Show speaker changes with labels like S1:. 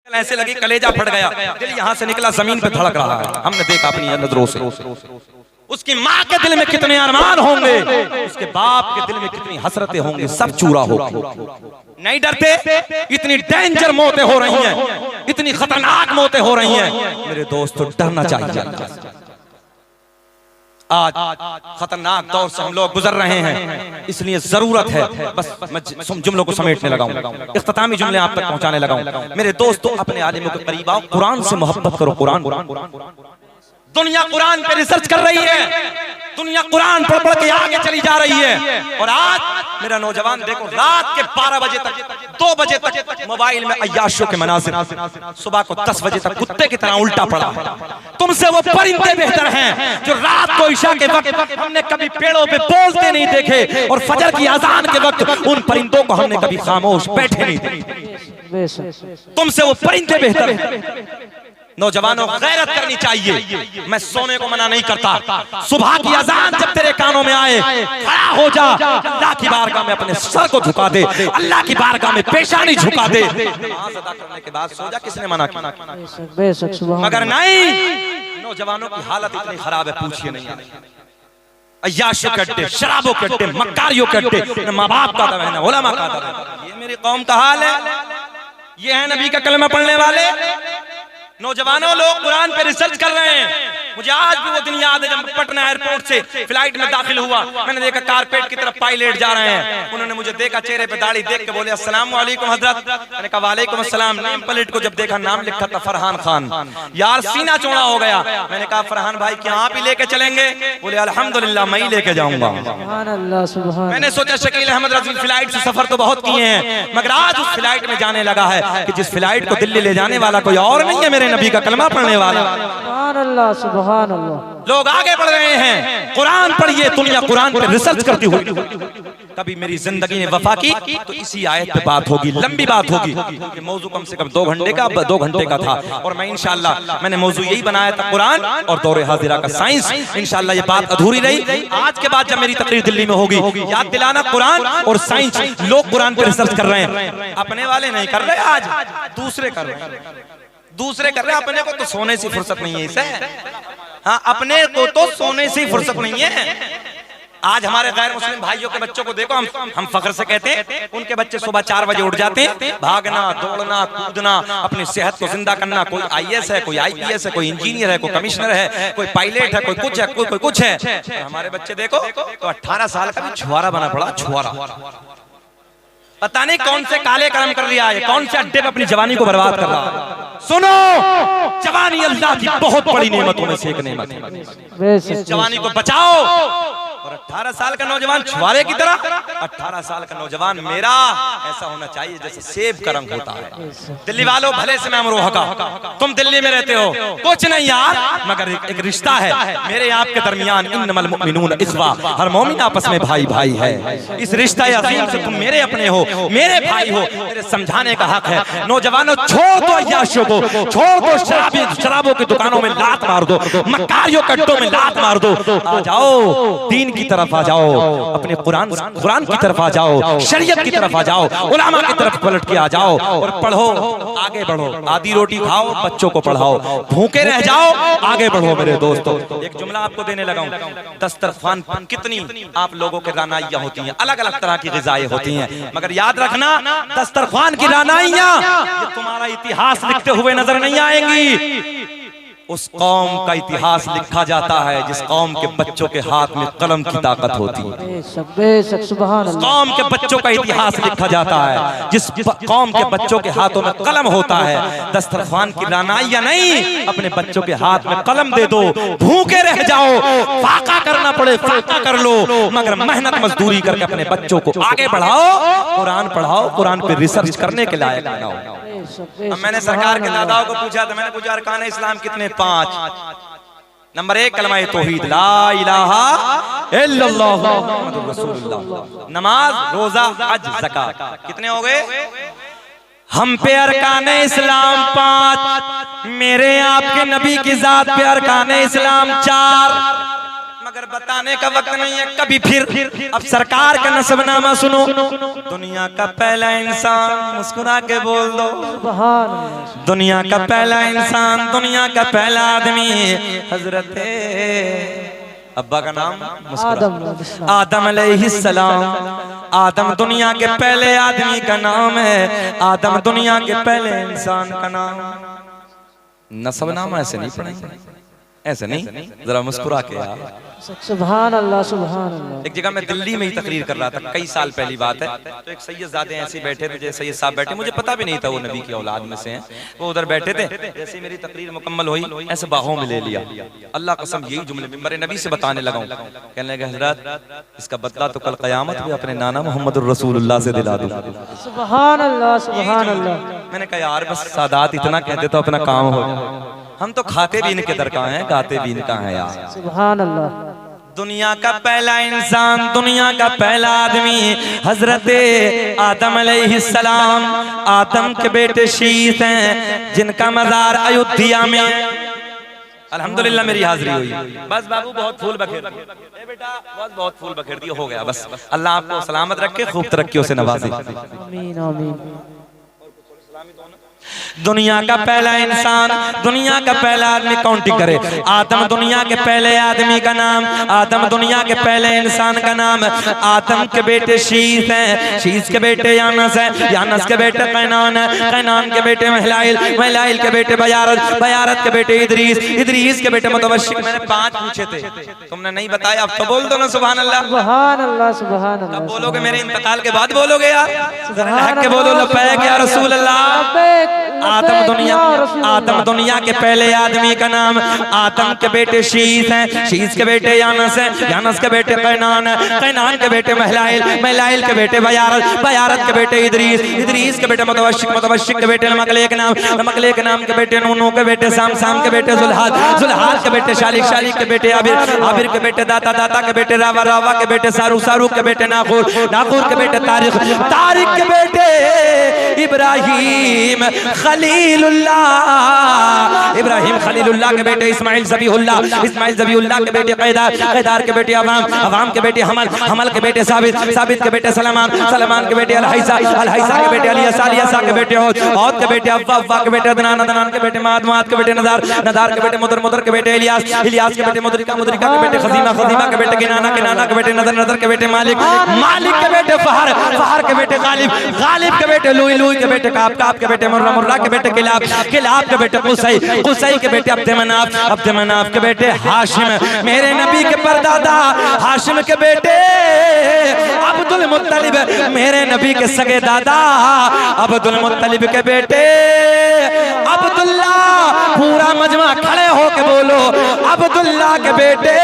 S1: ऐसे लगी कलेजा फट गया, दिल यहाँ से निकला जमीन पे धड़क रहा है। हमने देखा अपनी नजरों से उसकी माँ के दिल में कितने अरमान होंगे, उसके बाप के दिल में कितनी हसरतें होंगी, सब चूरा होगी। नहीं डरते, इतनी डेंजर मौतें हो रही हैं, इतनी खतरनाक मौतें हो रही हैं। मेरे दोस्तों डरना चाहिए। आज खतरनाक दौर से हम लोग गुजर रहे हैं, इसलिए जरूरत है, बस मैं जुमलों को समेटने लगा हूं, इख्तितामी जुमले आप तक पहुंचाने लगा हूं। मेरे दोस्तों अपने आलिमों के करीब आओ, कुरान से मोहब्बत करो। कुरान दुनिया कुरान पे रिसर्च कर रही है, दुनिया कुरान पढ़ पढ़ के आगे चली जा रही है। और आज मेरा नौजवान देखो रात के 12 बजे तक 2 बजे तक मोबाइल में अय्याशों के मनासिर, सुबह को 10 बजे तक कुत्ते की तरह उल्टा पड़ा। तुमसे वो परिंदे बेहतर हैं जो रात को इशा के वक्त हमने कभी पेड़ों पे बोलते नहीं देखे, और फजर की अजान के वक्त उन परिंदों को हमने कभी खामोश बैठे नहीं देखे। तुमसे वो परिंदे बेहतर हैं। नौजवानों गैरत करनी चाहिए। मैं सोने को मना नहीं करता, सुबह की अजान जब तेरे कानों में आए खड़ा हो जा, अल्लाह की बारगाह में अपने सर को झुका दे, अल्लाह की बारगाह में पेशानी झुका दे। नमाज अदा करने के बाद सो जा, किसने मना किया? मगर नहीं, नौजवानों की हालत इतनी खराब है पूछिए नहीं। अय्याशों के अड्डे, शराबों के अड्डे, मक्कारियों के अड्डे, न माँ बाप का दवा, न उलमा का दवा। ये मेरी कौम का हाल है। ये है नबी का कलमा पढ़ने वाले नौजवानों। लोग कुरान पे रिसर्च कर रहे हैं। मुझे आज भी वो दिन याद है जब पटना एयरपोर्ट से फ्लाइट में दाखिल हुआ, मैंने देखा कारपेट की तरफ पायलट जा रहे हैं। उन्होंने मुझे देखा, चेहरे पे दाढ़ी देख के बोले अस्सलाम वालेकुम हजरत। मैंने कहा वालेकुम अस्सलाम। नेम प्लेट को जब देखा नाम लिखा था फरहान खान, यार सीना चौड़ा हो गया। मैंने कहा फरहान भाई क्या आप ही लेके चलेंगे? बोले अल्हम्दुलिल्लाह मैं ही लेके जाऊंगा। मैंने सोचा शकील अहमद रज़ी फ्लाइट से सफर तो बहुत किए हैं, मगर आज उस फ्लाइट में जाने लगा है कि जिस फ्लाइट को दिल्ली ले जाने वाला कोई और नहीं है, मेरे नबी का कलमा पढ़ने वाला। सुभान अल्लाह। लोग आगे बढ़ रहे हैं। कुरान पढ़िए, दुनिया कुरान पर रिसर्च करती हुई। कभी मेरी जिंदगी ने वफा की तो इसी आयत पे बात होगी, लंबी बात होगी, क्योंकि मौजू कम से कम 2 घंटे का था। और मैं इंशाअल्लाह मैंने मौजू यही बनाया था, कुरान और दौरे हाजिरा का साइंस। इंशाअल्लाह ये बात अधूरी रही। आज के बाद जब मेरी तकरीर दिल्ली में होगी, याद दिलाना कुरान और साइंस। लोग कुरान पर रिसर्च कर रहे हैं, अपने वाले नहीं कर रहे, आज दूसरे कर रहे हैं। दूसरे कर रहे हैं, अपने को तो सोने से फुर्सत नहीं है इसे। हाँ, अपने को तो सोने से फुर्सत नहीं है। आज हमारे गैर मुस्लिम भाइयों के बच्चों को देखो, हम फख्र से कहते हैं उनके बच्चे सुबह 4 बजे उठ जाते हैं, भागना दौड़ना कूदना, अपनी सेहत को जिंदा करना। कोई IAS है, कोई IPS है, कोई इंजीनियर है, कोई कमिश्नर है, कोई पायलट है, कोई कुछ है, कोई कुछ है। हमारे बच्चे देखो तो 18 साल का भी छुआरा बना पड़ा, छुआरा। पता नहीं कौन से काले कर्म कर लिया है, कौन से अड्डे पे अपनी जवानी को बर्बाद कर रहा है। सुनो, जवानी अल्लाह की बहुत बड़ी नेमतों में से एक नेमत है। जवानी को बचाओ। और 18 साल का नौजवान छुआरे की तरह, 18 साल का नौजवान मेरा ऐसा होना चाहिए जैसे सेब का रंग होता है। दिल्ली वालों भले से मैं अमरोहा का, तुम दिल्ली में रहते हो, कुछ नहीं यार, मगर एक रिश्ता है मेरे आपके दरमियान। इन्नमल मुमिनून इख्वा, हर मोमिन आपस में भाई भाई है। इस रिश्ता अज़ीम से तुम मेरे अपने हो, मेरे भाई हो, मेरे समझाने का हक है। नौजवानों छोड़ दो अय्याशों को, छोड़ दो शराबों की दुकानों में लात मार दो, मक्कारियों के अड्डों में लात मार दो। आ जाओ दीन की तरफ, आ जाओ अपने कुरान की तरफ, आ जाओ शरीयत की तरफ, आ जाओ उलमा की तरफ पलट के आ जाओ और पढ़ो, आगे बढ़ो। आधी रोटी खाओ, बच्चों को पढ़ाओ, भूखे रह जाओ, आगे बढ़ो मेरे दोस्तों। एक जुमला आपको देने लगा हूं, दस्तरखान पर कितनी आप लोगों के रानाइयां होती हैं, अलग अलग तरह की ग़िज़ाएं होती हैं, मगर याद रखना दस्तरखान की रानाइयां ये तुम्हारा इतिहास लिखते हुए नजर नहीं आएंगी। उस कौम का इतिहास लिखा जाता है जिस कौम के बच्चों के हाथ में कलम की ताकत होती है। कौम के बच्चों का इतिहास लिखा जाता है जिस कौम के बच्चों के हाथों में कलम होता है। दस्तरखान की रानाइयां नहीं, अपने बच्चों के हाथ में कलम दे दो, भूखे रह जाओ, फाका करना पड़े फाका कर लो, मगर मेहनत मजदूरी करके अपने बच्चों को आगे बढ़ाओ, कुरान पढ़ाओ, कुरान पे रिसर्च करने के लायक बनाओ। अब मैंने सरकार के दादाओं को पूछा था, मैंने पूछा अरकान इस्लाम कितने? 5। नंबर 1 कलमा तौहीद, ला इलाहा इल्लल्लाह मुहम्मदुर रसूलुल्लाह। नमाज, रोजा, हज, ज़कात, कितने हो गए? हम पे अरकान इस्लाम 5, मेरे आपके नबी की जात पे अरकान इस्लाम 4। मगर बताने का वक्त नहीं है कभी फिर। अब सरकार का नसबनामा सुनो। दुनिया का पहला इंसान, मुस्कुरा के बोल दो दुनिया का पहला इंसान, दुनिया का पहला आदमी हजरत अब्बा का नाम आदम अलैहिस्सलाम। आदम दुनिया के पहले आदमी का नाम है, आदम दुनिया के पहले इंसान का नाम। नसबनामा ऐसे नहीं पढ़ेंगे, ऐसे नहीं, जरा मुस्कुरा के यार।
S2: सुभान अल्लाह सुभान अल्लाह।
S1: एक जगह मैं दिल्ली में ही तकरीर कर रहा था, कई साल पहली बात है। तो एक सैयदजादे ऐसे बैठे थे, जैसे सैयद साहब बैठे, मुझे पता भी नहीं था वो नबी की औलाद में से हैं। वो उधर बैठे थे, जैसे मेरी तकरीर मुकम्मल हुई ऐसे बाहों में ले लिया। अल्लाह कसम यही जुमले मिंबर नबी से बताने लगा हूं। कहने लगे हजरत इसका बदला तो कल क़यामत में अपने नाना मोहम्मद रसूलुल्लाह से दिला दूं।
S2: सुभान अल्लाह सुभान अल्लाह।
S1: मैंने कहा यार बस सादात इतना कहते तो अपना काम हो जाए। हम तो खाते भी इनके दर का हैं, गाते भी इनका है यार।
S2: सुभान अल्लाह।
S1: दुनिया का पहला इंसान, दुनिया का पहला आदमी हजरत आदम अलैहिस्सलाम। आदम के बेटे शीश हैं जिनका मज़ार अयोध्या में। अल्हम्दुलिल्लाह मेरी हाजिरी हुई। बस बाबू बहुत फूल बखेर बेटा, बहुत फूल बखेर दिया, हो गया बस। अल्लाह आपको सलामत रखे, खूब तरक्कियों से नवाजे।
S2: आमीन आमीन।
S1: दुनिया का पहला इंसान, दुनिया का पहला आदमी, काउंटिंग करे। आदम दुनिया के पहले आदमी का नाम, आदम दुनिया के पहले इंसान का नाम। आदम के बेटे शीश हैं, शीश के बेटे यानस हैं, यानस के बेटे कैनान हैं, कैनान के बेटे महलाइल, महलाइल के बेटे बयारत, बयारत के बेटे इदरीस, इदरीस के बेटे मुतवश्शिक। मैंने 5 पूछे थे, तुमने नहीं बताया, अब तो बोल दो ना सुभान अल्लाह।
S2: सुभान अल्लाह सुभान अल्लाह।
S1: अब बोलोगे मेरे इंतकाल के बाद बोलोगे यार, हक के बोलो लब्बैक या रसूल अल्लाह। आदम दुनिया के पहले आदमी का नाम। आदम के बेटे शीश हैं, शीश के बेटे यानस हैं, यानस के बेटे कैनान हैं, कैनान के बेटे महलाइल, महलाइल के बेटे बयारत, बयारत के बेटे इदरीस, इदरीस के बेटे मुतवश्शिक, मुतवश्शिक के बेटे नमकले के नाम, नमकले के नाम के बेटे नूनू के बेटे साम, साम के बेटे जुल्हाद, जुल्हाद के बेटे शालिक, शालिक के बेटे आबिर, आबिर के बेटे दाता, दाता के बेटे रावा, रावा के बेटे सारू, सारू के बेटे नाखूर, नाखूर के बेटे तारिक, तारिक के बेटे इब्राहिम खलीलुल्लाह, इब्राहिम खलीलुल्लाह के बेटे इस्माइल ज़बीहुल्लाह, इस्माइल ज़बीहुल्लाह के बेटे कैदार, कैदार के बेटे अवाम, अवाम के बेटे हमल, हमल के बेटे साबित, साबित के बेटे सलमान, सलमान के बेटे अलहैसा, अलहैसा के बेटे अलियासा, अलियासा के बेटे औद, औद के बेटे अव्वा, अव्वा के बेटे अदनान, अदनान के बेटे माद, माद के बेटे नदार, नदार के बेटे मुदर, मुदर के बेटे इलियास, इलियास के बेटे मुदरिका, मुदरिका के बेटे खजीमा, खजीमा के बेटे किनाना, किनाना के बेटे नदर, नदर के बेटे मालिक, मालिक के बेटे फहर, फहर के बेटे गालिब, गालिब के बेटे लुई, लुई के बेटे काब, काब के बेटे मुर्रा, मुर्रा के बेटे किलाब, किलाब के बेटे कुसै, कुसै के बेटे अब्द मनाफ, अब्द मनाफ के बेटे हाशिम, मेरे नबी के परदादा हाशिम के बेटे अब्दुल मुत्तलिब, मेरे नबी के सगे दादा अब्दुल मुत्तलिब के बेटे अब्दुल्ला। पूरा मजमा खड़े होके बोलो अब्दुल्ला के बेटे